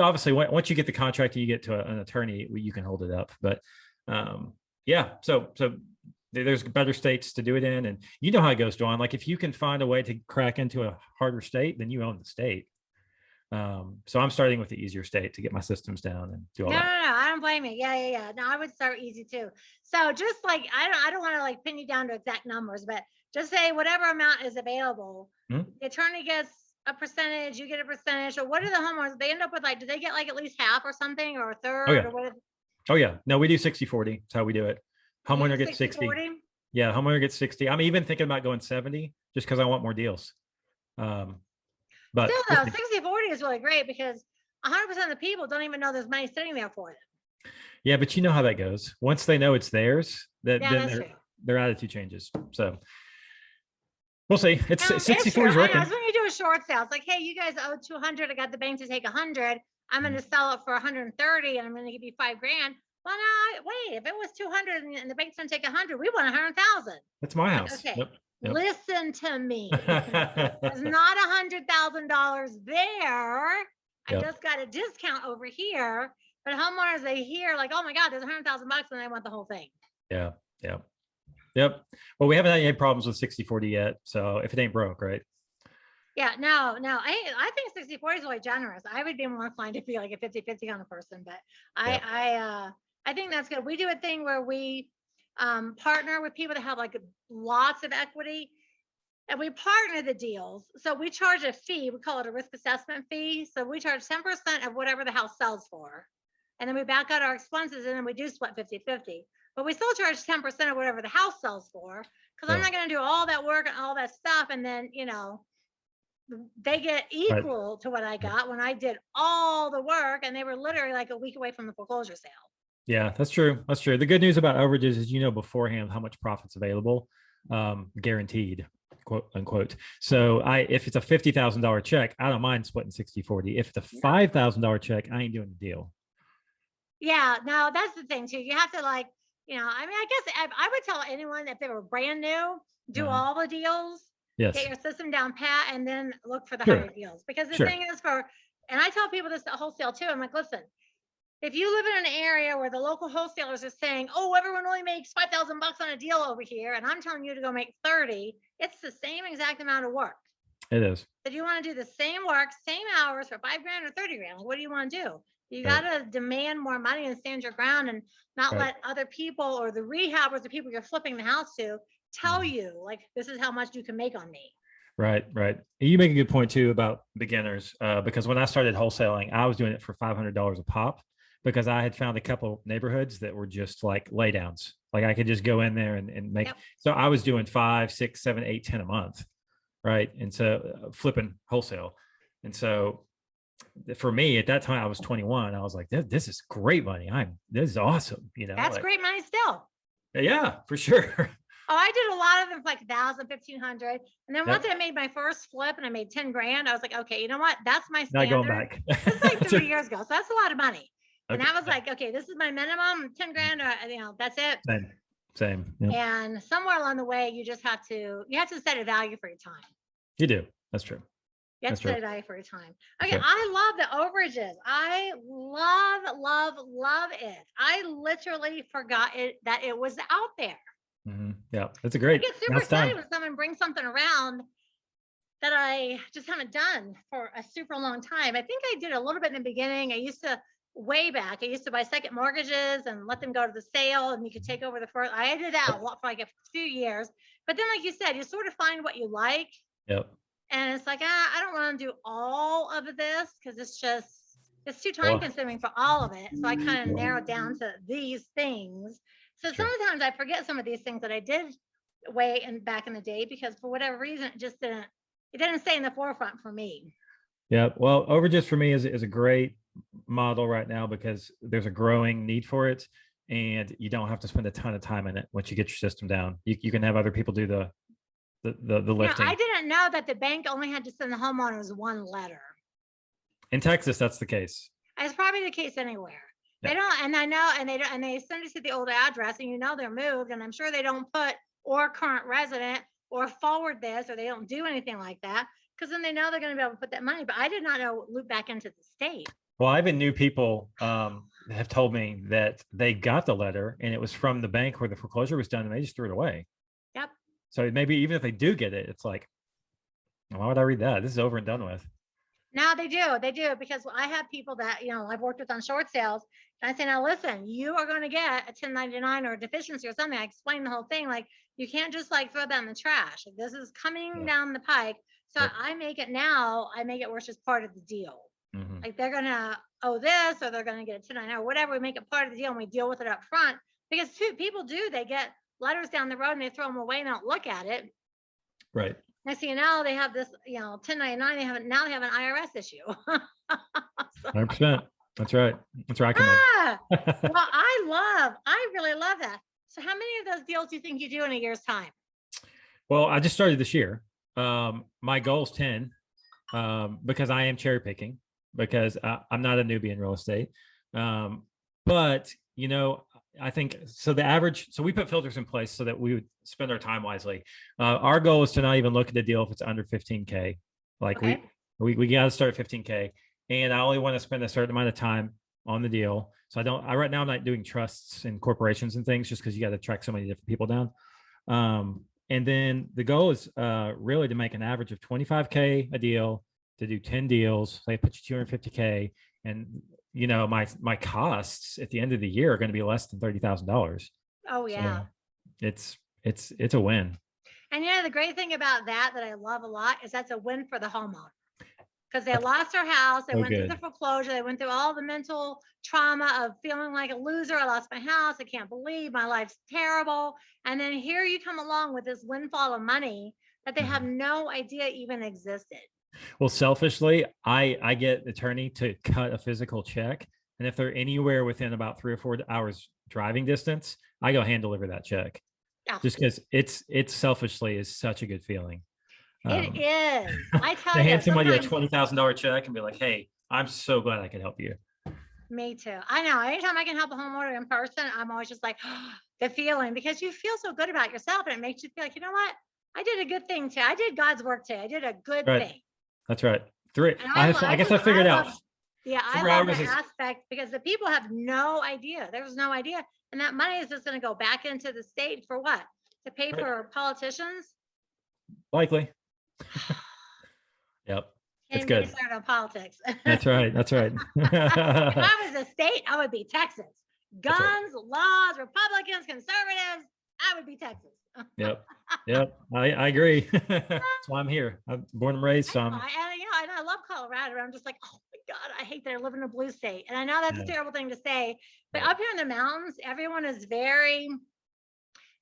obviously once you get the contract, you get to an attorney, you can hold it up. But so there's better states to do it in, and you know how it goes, Dawn. Like, if you can find a way to crack into a harder state, then you own the state. So I'm starting with the easier state to get my systems down and do all that. No, I don't blame you. Yeah. No, I would start easy too. So just like, I don't want to pin you down to exact numbers, but just say whatever amount is available. Mm-hmm. The attorney gets a percentage, you get a percentage. Or what are the homeowners? They end up with do they get at least half or something, or a third? Oh, yeah. Or what? Oh yeah. No, we do 60-40. That's how we do it. Homeowner gets 60. Yeah, homeowner gets 60. I'm even thinking about going 70 just because I want more deals. But still though, 60-40 is really great because 100% of the people don't even know there's money sitting there for them. Yeah, but you know how that goes. Once they know it's theirs, then their attitude changes. So we'll see. It's 60-40 is working. That's when you do a short sale. It's like, hey, you guys owe 200. I got the bank to take 100. I'm going to sell it for 130, and I'm going to give you $5,000. Well, no, wait. If it was 200 and the bank's going to take 100, we want 100,000. That's my house. Okay. Yep. Yep. Listen to me. There's not $100,000 there. I Yep. just got a discount over here. But homeowners, they hear like, oh my God, there's $100,000 and they want the whole thing. Yeah. Yep. Yep. Well, we haven't had any problems with 60/40 yet. So if it ain't broke, right? Yeah, no. I think 60/40 is really generous. I would be more inclined to be like a 50/50 kind of person, but I think that's good. We do a thing where we partner with people that have like lots of equity, and we partner the deals. So we charge a fee. We call it a risk assessment fee. So we charge 10% of whatever the house sells for, and then we back out our expenses, and then we do split 50/50. But we still charge 10% of whatever the house sells for, because I'm not going to do all that work and all that stuff, and then they get equal to what I got when I did all the work, and they were literally like a week away from the foreclosure sale. Yeah, that's true. That's true. The good news about overages is beforehand how much profit's available, guaranteed, quote unquote. So if it's a $50,000 check, I don't mind splitting 60/40. If it's a $5,000 check, I ain't doing the deal. Yeah, no, that's the thing too. You have to I guess I would tell anyone if they were brand new, do all the deals. Yes. Get your system down pat, and then look for the Sure. higher deals. Because the Sure. thing is and I tell people this at wholesale too. I'm like, listen, if you live in an area where the local wholesalers are saying, oh, everyone only makes $5,000 on a deal over here, and I'm telling you to go make 30, it's the same exact amount of work. It is. If you want to do the same work, same hours for $5,000 or $30,000, what do you want to do? You got to demand more money and stand your ground, and not let other people or the rehabbers, the people you're flipping the house to, tell you like, this is how much you can make on me. Right. You make a good point too about beginners, because when I started wholesaling, I was doing it for $500 a pop, because I had found a couple neighborhoods that were just like laydowns. Like I could just go in there and make. So I was doing 5, 6, 7, 8, 10 a month, right? And so flipping wholesale, and so for me at that time I was 21. I was like, this is great money. This is awesome. That's great money still. Yeah, for sure. Oh, I did a lot of them for like 1,000, 1,500. And then once I made my first flip and I made 10 grand, I was like, okay, you know what? That's my standard. Not going back. It's like 3 years ago. So that's a lot of money. Okay. And I was like, okay, this is my minimum, 10 grand, that's it. Same. Yep. And somewhere along the way, you have to set a value for your time. You do. That's true. You have to set a value for your time. Okay. Sure. I love the overages. I love it. I literally forgot that it was out there. Mm-hmm. Yeah, that's a great. I get super excited when someone brings something around that I just haven't done for a super long time. I think I did a little bit in the beginning. I used to buy second mortgages and let them go to the sale, and you could take over the first. I did that a lot for like a few years. But then, like you said, you sort of find what you like. Yep. And it's like, I don't want to do all of this because it's too time consuming for all of it. So I kind of narrowed down to these things. So sometimes I forget some of these things that I did way back in the day, because for whatever reason, it didn't stay in the forefront for me. Yeah. Well, overages for me is a great model right now, because there's a growing need for it, and you don't have to spend a ton of time in it once you get your system down. You can have other people do the lifting. I didn't know that the bank only had to send the homeowners one letter. In Texas, that's the case. It's probably the case anywhere. They don't, and I know, and they send it to the old address, and they're moved, and I'm sure they don't put or current resident or forward this, or they don't do anything like that, because then they know they're going to be able to put that money. But I did not know loop back into the state. Well, I even knew people have told me that they got the letter and it was from the bank where the foreclosure was done, and they just threw it away. Yep. So maybe even if they do get it, it's like, why would I read that? This is over and done with. No, they do, because I have people that, I've worked with on short sales, and I say, now listen, you are going to get a 1099 or a deficiency or something. I explain the whole thing. Like, you can't just like throw that in the trash. Like, this is coming down the pike. So I make it where it's just part of the deal. Mm-hmm. Like, they're going to owe this, or they're going to get a 1099 or whatever. We make it part of the deal, and we deal with it up front, because people they get letters down the road and they throw them away and don't look at it. Right. Next thing you know, they have this, 1099. They have an IRS issue. 100%. That's right. That's right. Well, I really love that. So how many of those deals do you think you do in a year's time? Well, I just started this year. My goal is 10, because I am cherry picking, because I'm not a newbie in real estate. But I think so. The average, so we put filters in place so that we would spend our time wisely. Our goal is to not even look at the deal if it's under 15K. Like Okay. we got to start at 15K, and I only want to spend a certain amount of time on the deal. So right now I'm not doing trusts and corporations and things just because you got to track so many different people down. And then the goal is really to make an average of 25K a deal, to do 10 deals. So I put you 250K, and my costs at the end of the year are going to be less than $30,000. Oh yeah. So it's a win. And the great thing about that I love a lot is that's a win for the homeowner. Because they lost their house, they went through the foreclosure, they went through all the mental trauma of feeling like a loser. I lost my house, I can't believe my life's terrible. And then here you come along with this windfall of money that they have no idea even existed. Well, selfishly, I get attorney to cut a physical check, and if they're anywhere within about 3 or 4 hours driving distance, I go hand deliver that check. Oh. Just because it's selfishly is such a good feeling. It is. I tell you, hand somebody a $20,000 check and be like, "Hey, I'm so glad I could help you." Me too. I know. Anytime I can help a homeowner in person, I'm always just like the feeling, because you feel so good about yourself, and it makes you feel like, you know what? I did a good thing today. I did God's work today. I did a good thing. That's right. I guess I figured out. Yeah, I love that aspect, because the people have no idea. There's no idea. And that money is just going to go back into the state for what? To pay for politicians? Likely. Yep. It's good. Start on politics. That's right. That's right. If I was a state, I would be Texas. Guns, laws, Republicans, conservatives, I would be Texas. Yep. I agree. That's why I'm here. I'm born and raised. And I love Colorado. I'm just like, oh my God, I hate that I live in a blue state. And I know that's a terrible thing to say, but up here in the mountains, everyone is very,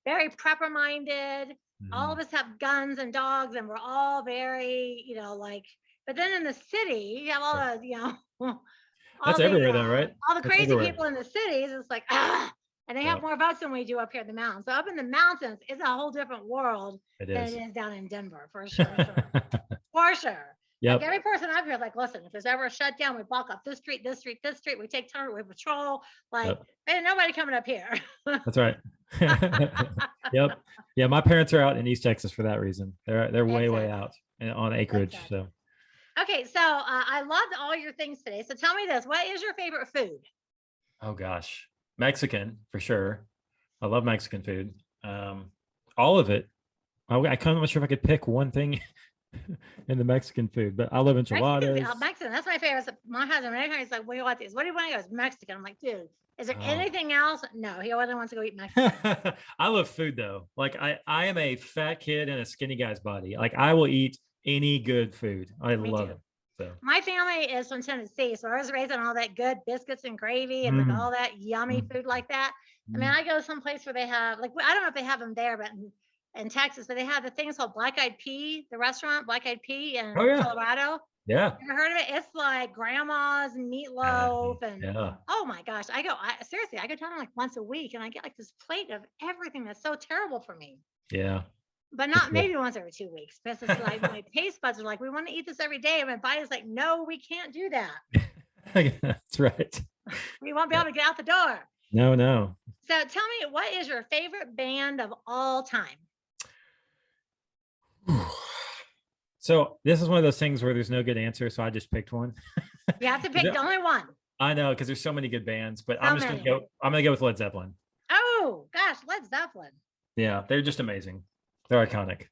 very prepper minded. All of us have guns and dogs, and we're all very, but then in the city, you have all the, that's everywhere though, right? All the crazy people in the cities, it's like, and they have more votes than we do up here in the mountains. So up in the mountains, it's a whole different world than it is down in Denver, for sure. For sure. Yep. Like every person up here is like, listen, if there's ever a shutdown, we block off this street, this street, this street. We take turn, we patrol. Like, ain't nobody coming up here. That's right. Yep. Yeah, my parents are out in East Texas for that reason. They're way out on acreage. So. Okay, so I loved all your things today. So tell me this: what is your favorite food? Oh gosh, Mexican for sure. I love Mexican food. All of it. I kind of not sure if I could pick one thing in the Mexican food, but I love enchiladas. Mexican, that's my favorite. My husband, anytime he's like, "What do you want these? What do you want?" He goes, "Mexican." I'm like, dude, is there anything else? No, he only wants to go eat Mexican. I love food though. Like I am a fat kid in a skinny guy's body. Like I will eat any good food. I love it. So my family is from Tennessee, so I was raised on all that good biscuits and gravy and like all that yummy food like that. I mean, I go someplace where they have, like, I don't know if they have them there, but in Texas, but they have the things called Black Eyed Pea, the restaurant Black Eyed Pea in Colorado. Yeah. Ever heard of it? It's like grandma's meatloaf and oh my gosh, I go down like once a week and I get like this plate of everything that's so terrible for me. Yeah. But not maybe once every 2 weeks, because it's like my taste buds are like, we want to eat this every day. And my body's like, no, we can't do that. That's right. We won't be able to get out the door. No. So tell me, what is your favorite band of all time? So this is one of those things where there's no good answer. So I just picked one. You have to pick only one. I know, because there's so many good bands, but I'm going to go with Led Zeppelin. Oh gosh, Led Zeppelin. Yeah, they're just amazing. They're iconic.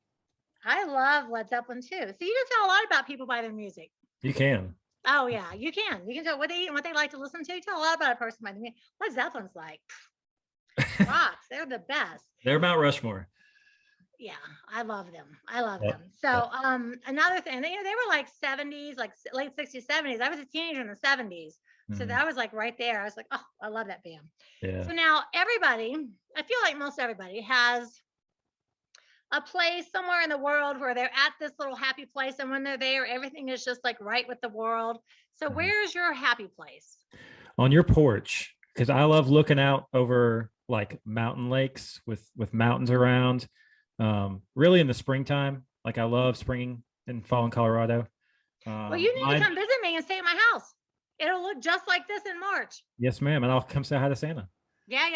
I love Led Zeppelin too. So you can tell a lot about people by their music. You can. Oh yeah, you can. You can tell what they eat and what they like to listen to. You tell a lot about a person by their music. Led Zeppelin's like rocks. They're the best. They're Mount Rushmore. Yeah, I love them. them. So another thing, they were like 70s, like late 60s, 70s. I was a teenager in the 70s. So that was like right there. I was like, oh, I love that band. Yeah. So now everybody, I feel like most everybody has a place somewhere in the world where they're at this little happy place. And when they're there, everything is just like right with the world. So where's your happy place? On your porch, because I love looking out over like mountain lakes with mountains around. Really in the springtime, like I love spring and fall in Colorado. Well, you need to come visit me and stay at my house. It'll look just like this in March. Yes, ma'am. And I'll come say hi to Santa. Yeah.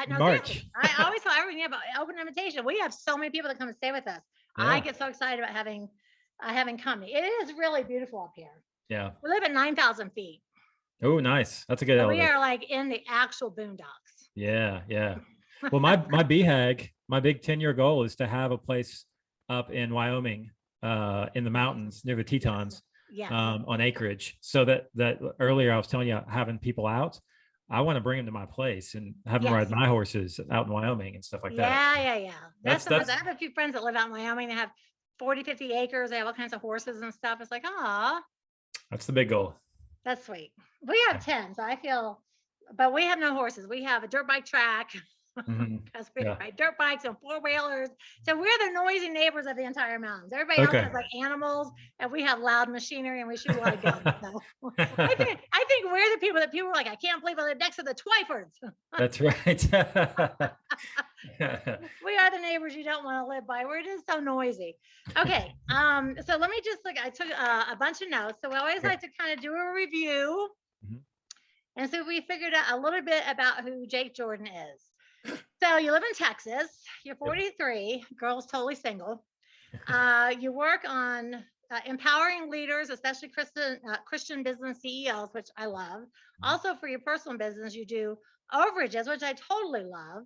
No, March. seriously. I always tell everyone about open invitation. We have so many people that come and stay with us. I Yeah. get so excited about having company. It is really beautiful up here. Yeah. We live at 9,000 feet. Oh, nice. That's a good So we elevation. are like in the actual boondocks. Yeah. Yeah. Well, my BHAG, my big 10-year goal is to have a place up in Wyoming, in the mountains near the Tetons, Yes. on acreage. So that earlier I was telling you, having people out, I want to bring them to my place and have them ride my horses out in Wyoming and stuff like that. Yeah. That's I have a few friends that live out in Wyoming. They have 40, 50 acres. They have all kinds of horses and stuff. It's like, That's the big goal. that's sweet. We have 10, so I feel, but we have no horses. We have a dirt bike track. Because we ride dirt bikes and 4-wheelers. So we're the noisy neighbors of the entire mountains. Everybody else has like animals, and we have loud machinery, and we shoot a lot of guns. So I think we're the people that people are like, I can't believe I live next to the Twyfords. That's right. We are the neighbors you don't want to live by. We're just so noisy. Okay. So let me just I took a bunch of notes. So we always like to kind of do a review. And so we figured out a little bit about who Jake Jordan is. So you live in Texas, you're 43, girl's totally single. You work on empowering leaders, especially Christian business CEOs, which I love. Also for your personal business, you do overages, which I totally love.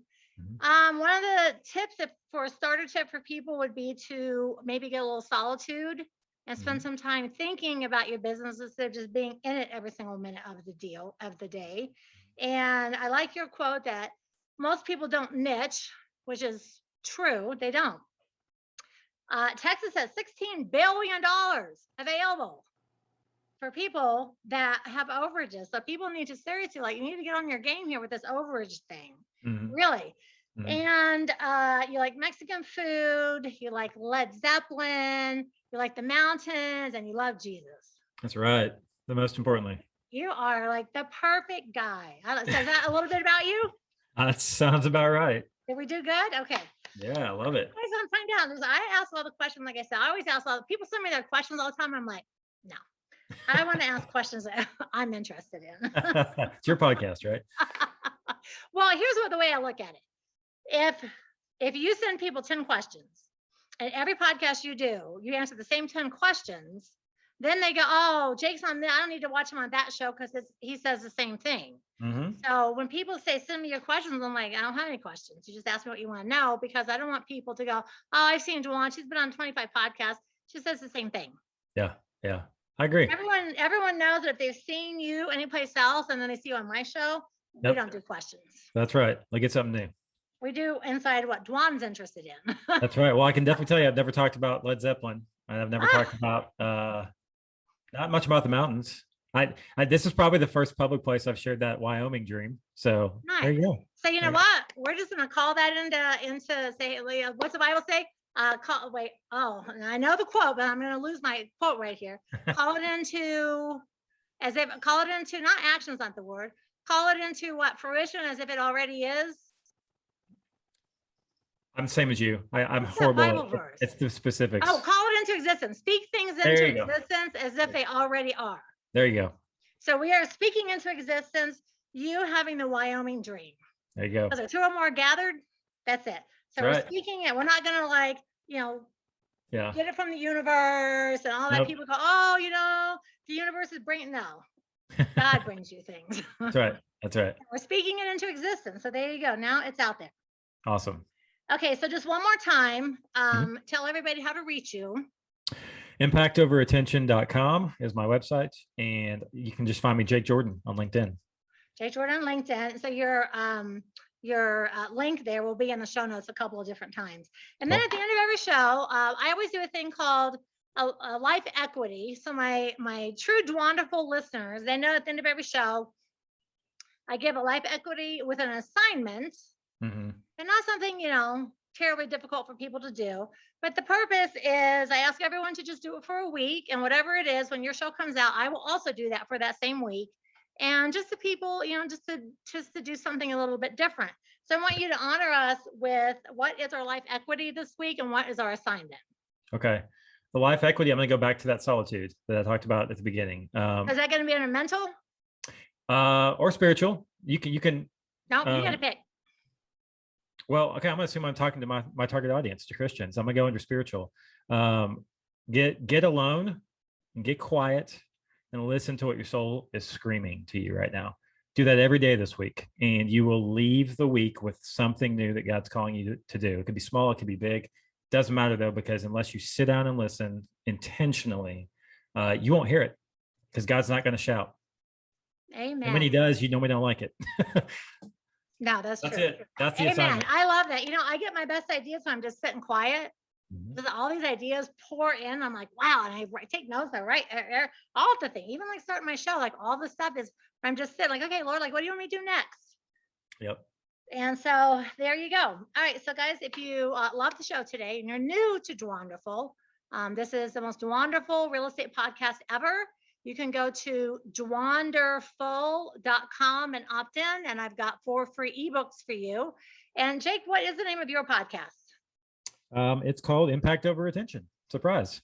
One of the tips for a starter tip for people would be to maybe get a little solitude and spend some time thinking about your business instead of just being in it every single minute of the day. And I like your quote that most people don't niche, which is true. They don't. Texas has $16 billion available for people that have overages. So people need to seriously, you need to get on your game here with this overage thing. Really. And you like Mexican food, you like Led Zeppelin, you like the mountains, and you love Jesus. That's right. The most importantly. You are like the perfect guy. So is that a little bit about you? That sounds about right. Did we do good? Okay. Yeah, I love it. I just want to find out. I ask all the questions, like I said, I always ask all the people send me their questions all the time. I'm like, no, I want to ask questions that I'm interested in. It's your podcast, right? Well, here's the way I look at it. If you send people 10 questions and every podcast you do, you answer the same 10 questions, then they go, oh, Jake's on that. I don't need to watch him on that show because he says the same thing. So when people say, send me your questions, I'm like, I don't have any questions. You just ask me what you want to know, because I don't want people to go, oh, I've seen Dwan. She's been on 25 podcasts. She says the same thing. Yeah. I agree. Everyone knows that if they've seen you anyplace else and then they see you on my show, we don't do questions. That's right. Like, get something new. We do inside what Dwan's interested in. That's right. Well, I can definitely tell you, I've never talked about Led Zeppelin. I've never talked about, not much about the mountains. This is probably the first public place I've shared that Wyoming dream. So there you go. So you know what? We're just going to call that into say, what's the Bible say? I know the quote, but I'm going to lose my quote right here. Call it into not action's not the word. Call it into what? Fruition, as if it already is. I'm the same as you. I'm horrible. It's the specifics. Oh, call it into existence. Speak things into existence as if they already are. There you go. So we are speaking into existence, you having the Wyoming dream. There you go. So 2 or more gathered, that's it. So we're speaking it. We're not going to get it from the universe and all that. People go, oh, the universe is bringing, no. God brings you things. That's right. That's right. We're speaking it into existence. So there you go. Now it's out there. Awesome. Okay. So just one more time, tell everybody how to reach you. impactoverattention.com is my website, and you can just find me, Jake Jordan, on LinkedIn. Jake Jordan on LinkedIn. So your link there will be in the show notes a couple of different times. And then at the end of every show, I always do a thing called a life equity. So my true Dwanderful listeners, they know at the end of every show, I give a life equity with an assignment, and not something, terribly difficult for people to do. But the purpose is I ask everyone to just do it for a week, and whatever it is, when your show comes out, I will also do that for that same week. And just the people, just to do something a little bit different. So I want you to honor us with what is our life equity this week and what is our assignment. Okay. The life equity, I'm going to go back to that solitude that I talked about at the beginning. Is that going to be in a mental? Or spiritual. You can No, you got to pick. Well, okay, I'm gonna assume I'm talking to my target audience, to Christians. I'm gonna go into spiritual. Get alone and get quiet and listen to what your soul is screaming to you right now. Do that every day this week, and you will leave the week with something new that God's calling you to do. It could be small, it could be big. Doesn't matter though, because unless you sit down and listen intentionally, you won't hear it, because God's not going to shout. Amen. And when he does, you normally don't like it. No, that's true. It. That's the Amen. assignment. I love that. I get my best ideas when I'm just sitting quiet. Mhm. All these ideas pour in. I'm like, wow. And I take notes. I write all the things, even like starting my show, like all the stuff is, I'm just sitting like, okay, Lord, like, what do you want me to do next? Yep. And so there you go. All right. So guys, if you love the show today and you're new to Dwanderful, this is the most wonderful real estate podcast ever. You can go to Dwanderful.com and opt in. And I've got 4 free ebooks for you. And Jake, what is the name of your podcast? It's called Impact Over Attention. Surprise.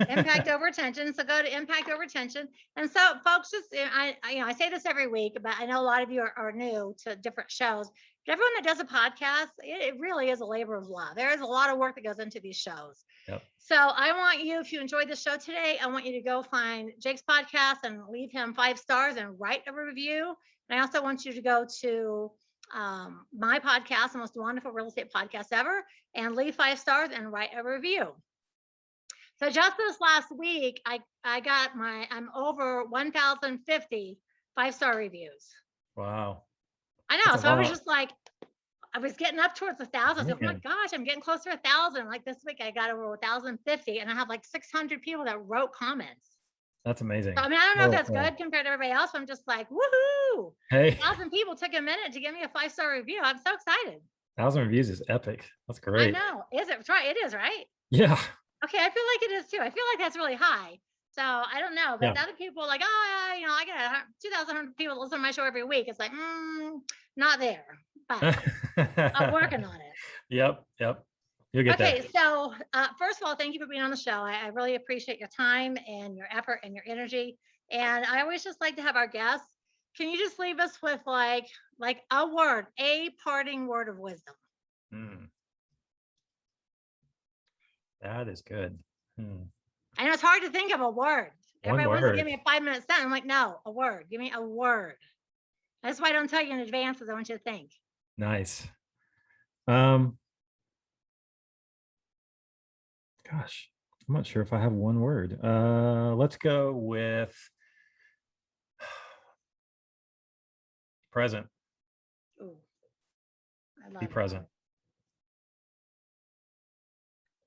Impact Over Attention. So go to Impact Over Attention. And so folks, just I say this every week, but I know a lot of you are new to different shows. But everyone that does a podcast, it really is a labor of love. There is a lot of work that goes into these shows. Yep. So I want you, if you enjoyed the show today, I want you to go find Jake's podcast and leave him 5 stars and write a review. And I also want you to go to my podcast, the most wonderful real estate podcast ever, and leave 5 stars and write a review. So just this last week, I'm over 1,050 5-star reviews. Wow. I know. So I was just like, I was getting up towards 1,000. So, oh my gosh, I'm getting closer to 1,000. Like this week, I got over 1,050, and I have like 600 people that wrote comments. That's amazing. So, I mean, I don't know if that's good compared to everybody else. But I'm just like, woohoo! Hey, 1,000 people took a minute to give me a 5-star review. I'm so excited. 1,000 reviews is epic. That's great. I know. Is it right? It is, right? Yeah. Okay, I feel like it is too. I feel like that's really high. So I don't know, but other people are like, oh, I get 2,100 people listen to my show every week. It's like, not there, but I'm working on it. Yep. You'll get okay, that. so first of all, thank you for being on the show. I really appreciate your time and your effort and your energy. And I always just like to have our guests. Can you just leave us with like a word, a parting word of wisdom? That is good. I know it's hard to think of a word. Everybody wants to give me a 5-minute sentence. I'm like, no, a word. Give me a word. That's why I don't tell you in advance, because I want you to think. Nice. Gosh, I'm not sure if I have one word. Let's go with present. Ooh, I love Be present.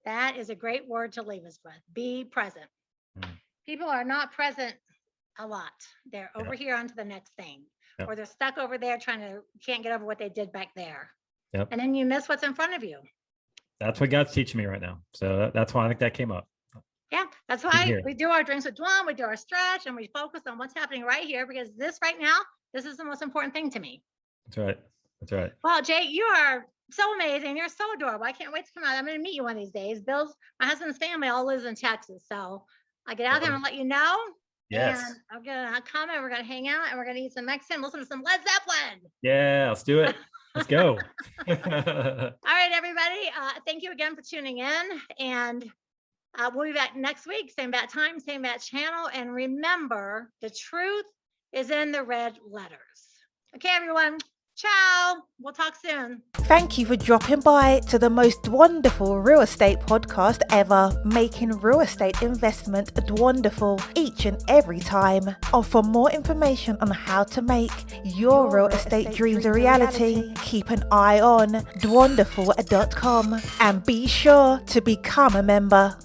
That is a great word to leave us with. Be present. People are not present a lot. They're over here onto the next thing, or they're stuck over there can't get over what they did back there. Yep. And then you miss what's in front of you. That's what God's teaching me right now. So that's why I think that came up. Yeah, that's why we do our drinks with Dwan, we do our stretch, and we focus on what's happening right here, because this right now, this is the most important thing to me. That's right. Well, Jay, you are so amazing. You're so adorable. I can't wait to come out. I'm going to meet you one of these days. My husband's family all lives in Texas. So I get out there and let you know. Yes. And I'm going to come and we're going to hang out and we're going to eat some Mexican, listen to some Led Zeppelin. Yeah, let's do it. Let's go. All right, everybody. Thank you again for tuning in. And we'll be back next week. Same bat time, same bat channel. And remember, the truth is in the red letters. Okay, everyone. Ciao. We'll talk soon. Thank you for dropping by to the most wonderful real estate podcast ever, making real estate investment wonderful each and every time. And for more information on how to make your real estate dreams a reality, keep an eye on Dwanderful.com and be sure to become a member.